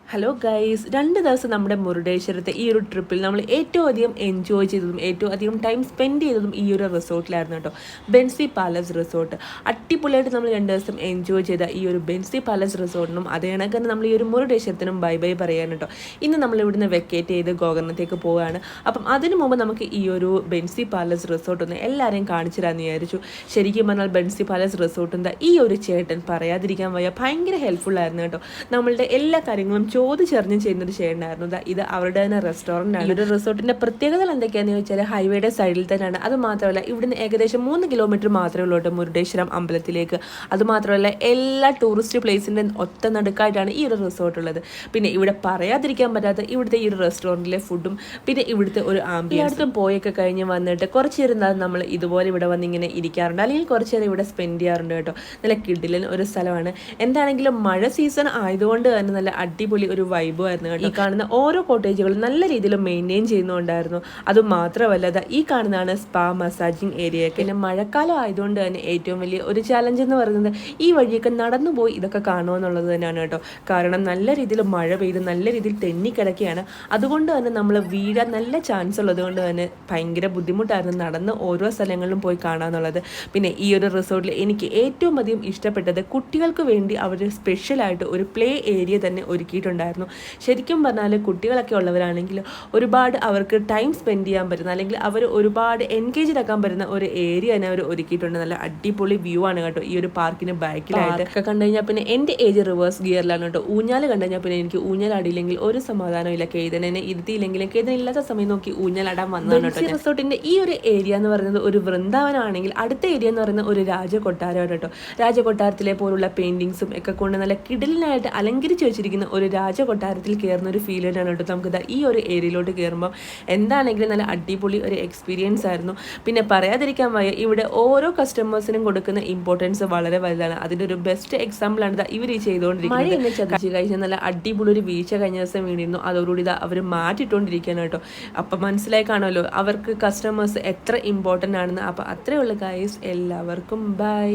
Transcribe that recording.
Hello guys, 2 ദിവസം നമ്മുടെ മുരുടേശ്വരത്തെ ഈ ഒരു ട്രിപ്പിൽ നമ്മൾ ഏറ്റവും അധികം എൻജോയ് ചെയ്തതും ഏറ്റവും അധികം ടൈം സ്പെൻഡ് ചെയ്തതും ഈ ഒരു റിസോർട്ടിലായിരുന്നു കേട്ടോ. ബെൻസി പാലസ് റിസോർട്ട് അടിപൊളിയായിട്ട് നമ്മൾ 2 ദിവസം എൻജോയ് ചെയ്ത ഈ ഒരു ബെൻസി പാലസ് റിസോർട്ടിനും അതേ കണക്ക് തന്നെ നമ്മൾ ഈ ഒരു മുരുടേശ്വരത്തിനും ബൈ ബൈ പറയാൻ കേട്ടോ. ഇന്ന് നമ്മൾ ഇവിടുന്ന് വെക്കേറ്റ് ചെയ്ത് ഗോകർണത്തേക്ക് പോവുകയാണ്. അപ്പം അതിനു മുമ്പ് നമുക്ക് ഈ ഒരു ബെൻസി പാലസ് റിസോർട്ട് ഒന്ന് എല്ലാവരെയും കാണിച്ചു തരാമെന്ന് വിചാരിച്ചു. ശരിക്കും പറഞ്ഞാൽ ബെൻസി പാലസ് റിസോർട്ട് എന്താ ഈ ഒരു ചേട്ടൻ പറയാതിരിക്കാൻ വയ്യ, ഭയങ്കര ഹെൽപ്ഫുൾ ആയിരുന്നു കേട്ടോ. നമ്മളുടെ എല്ലാ കാര്യങ്ങളും ചോദിച്ചറിഞ്ഞ് ചെയ്യുന്നൊരു ചേട്ടനായിരുന്നു. ഇത് അവരുടെ തന്നെ റെസ്റ്റോറൻ്റ് ആണ്. ഈ ഒരു റിസോർട്ടിൻ്റെ പ്രത്യേകതകൾ എന്തൊക്കെയാണെന്ന് ചോദിച്ചാൽ ഹൈവേയുടെ സൈഡിൽ തന്നെയാണ്. അത് മാത്രമല്ല ഇവിടുന്ന് ഏകദേശം 3 കിലോമീറ്റർ മാത്രമേ ഉള്ളൂ കേട്ടോ മുരുടേശ്വരം അമ്പലത്തിലേക്ക്. അതുമാത്രമല്ല എല്ലാ ടൂറിസ്റ്റ് പ്ലേസിൻ്റെ ഒത്ത നടുക്കായിട്ടാണ് ഈ ഒരു റിസോർട്ട് ഉള്ളത്. പിന്നെ ഇവിടെ പറയാതിരിക്കാൻ പറ്റാത്ത ഇവിടുത്തെ ഈ ഒരു റെസ്റ്റോറൻറ്റിലെ ഫുഡും പിന്നെ ഇവിടുത്തെ ഒരു ആംബിയൻസും പോയൊക്കെ കഴിഞ്ഞ് വന്നിട്ട് കുറച്ച് നേരം നമ്മൾ ഇതുപോലെ ഇവിടെ വന്നിങ്ങനെ ഇരിക്കാറുണ്ട്, അല്ലെങ്കിൽ കുറച്ച് നേരം ഇവിടെ സ്പെൻഡ് ചെയ്യാറുണ്ട് കേട്ടോ. നല്ല കിടിലൻ ഒരു സ്ഥലമാണ്. എന്താണെങ്കിലും മഴ സീസൺ ആയതുകൊണ്ട് തന്നെ നല്ല അടിപൊളി ഒരു വൈബും ആയിരുന്നു കേട്ടോ. ഈ കാണുന്ന ഓരോ കോട്ടേജുകളും നല്ല രീതിയിൽ മെയിൻറ്റെയിൻ ചെയ്യുന്നുണ്ടായിരുന്നു. അതുമാത്രമല്ല ഈ കാണുന്നതാണ് സ്പാ മസാജിങ് ഏരിയയൊക്കെ. പിന്നെ മഴക്കാലം ആയതുകൊണ്ട് തന്നെ ഏറ്റവും വലിയ ഒരു ചാലഞ്ച് എന്ന് പറയുന്നത് ഈ വഴിയൊക്കെ നടന്നു പോയി ഇതൊക്കെ കാണുമെന്നുള്ളത് തന്നെയാണ് കേട്ടോ. കാരണം നല്ല രീതിയിൽ മഴ പെയ്ത് നല്ല രീതിയിൽ തെന്നിക്കിടക്കുകയാണ്. അതുകൊണ്ട് തന്നെ നമ്മൾ വീഴാൻ നല്ല ചാൻസ് ഉള്ളത് കൊണ്ട് തന്നെ ഭയങ്കര ബുദ്ധിമുട്ടായിരുന്നു നടന്ന് ഓരോ സ്ഥലങ്ങളിലും പോയി കാണാന്നുള്ളത്. പിന്നെ ഈ ഒരു റിസോർട്ടിൽ എനിക്ക് ഏറ്റവും അധികം ഇഷ്ടപ്പെട്ടത് കുട്ടികൾക്ക് വേണ്ടി അവർ സ്പെഷ്യലായിട്ട് ഒരു പ്ലേ ഏരിയ തന്നെ ഒരുക്കിയിട്ടുണ്ടായിരുന്നു. ശരിക്കും പറഞ്ഞാൽ കുട്ടികളൊക്കെ ഉള്ളവരാണെങ്കിൽ ഒരുപാട് അവർക്ക് ടൈം സ്പെൻഡ് ചെയ്യാൻ പറ്റുന്ന, അല്ലെങ്കിൽ അവർ ഒരുപാട് എൻഗേജ്ഡ് ആക്കാൻ പറ്റുന്ന ഒരു ഏരിയ തന്നെ അവർ ഒരുക്കിയിട്ടുണ്ട്. നല്ല അടിപൊളി വ്യൂ ആണ് കേട്ടോ ഈ ഒരു പാർക്കിന് ബാക്കിലായിട്ട്. ഒക്കെ കണ്ടു കഴിഞ്ഞാൽ പിന്നെ എൻ്റെ ഏജ് റിവേഴ്സ് ഗിയറിലാണ് കേട്ടോ. ഊഞ്ഞാൽ കണ്ടു കഴിഞ്ഞാൽ പിന്നെ എനിക്ക് ഊഞ്ഞാലാടിയില്ലെങ്കിൽ ഒരു സമാധാനമില്ല. കേതനെ ഇരുത്തിയില്ലെങ്കിലും കേതന ഇല്ലാത്ത സമയം നോക്കി ഊഞ്ഞാലാടാൻ വന്നതാണ് കേട്ടോ. റിസോർട്ടിൻ്റെ ഈ ഒരു ഏരിയ എന്ന് പറയുന്നത് ഒരു വൃന്ദാവനമാണെങ്കിൽ അടുത്ത ഏരിയ എന്ന് പറയുന്നത് ഒരു രാജകൊട്ടാരമാണ് കേട്ടോ. രാജകൊട്ടാരത്തിലെ പോലുള്ള പെയിന്റിങ്സും ഒക്കെ കൊണ്ട് നല്ല കിടിലനായിട്ട് അലങ്കരിച്ച് വെച്ചിരിക്കുന്ന ഒരു രാജകൊട്ടാരത്തിൽ കയറുന്ന ഒരു ഫീൽ തന്നെയാണ് കേട്ടോ. നമുക്ക് ഈ ഒരു ഏരിയയിലോട്ട് കയറുമ്പോൾ എന്താണെങ്കിലും നല്ല അടിപൊളി ഒരു എക്സ്പീരിയൻസ് ആയിരുന്നു. പിന്നെ പറയാതിരിക്കാൻ വയ്യ, ഇവിടെ ഓരോ കസ്റ്റമേഴ്സിനും കൊടുക്കുന്ന ഇമ്പോർട്ടൻസ് വളരെ വലുതാണ്. അതിൻ്റെ ഒരു ബെസ്റ്റ് എക്സാമ്പിളാണ് ഇവർ ഈ ചെയ്തുകൊണ്ടിരിക്കുന്നത്. മഴ ചതിച്ച് കഴിച്ചാൽ നല്ല അടിപൊളി ഒരു വീഴ്ച കഴിഞ്ഞ ദിവസം വീണിരുന്നു. അതോടുകൂടി അവർ മാറ്റിയിട്ടുകൊണ്ടിരിക്കുകയാണ് കേട്ടോ. അപ്പം മനസ്സിലായി കാണുമല്ലോ അവർക്ക് കസ്റ്റമേഴ്സ് എത്ര ഇമ്പോർട്ടൻ്റ് ആണെന്ന്. അപ്പം അത്രയുള്ള ഗൈസ്, എല്ലാവർക്കും ബൈ.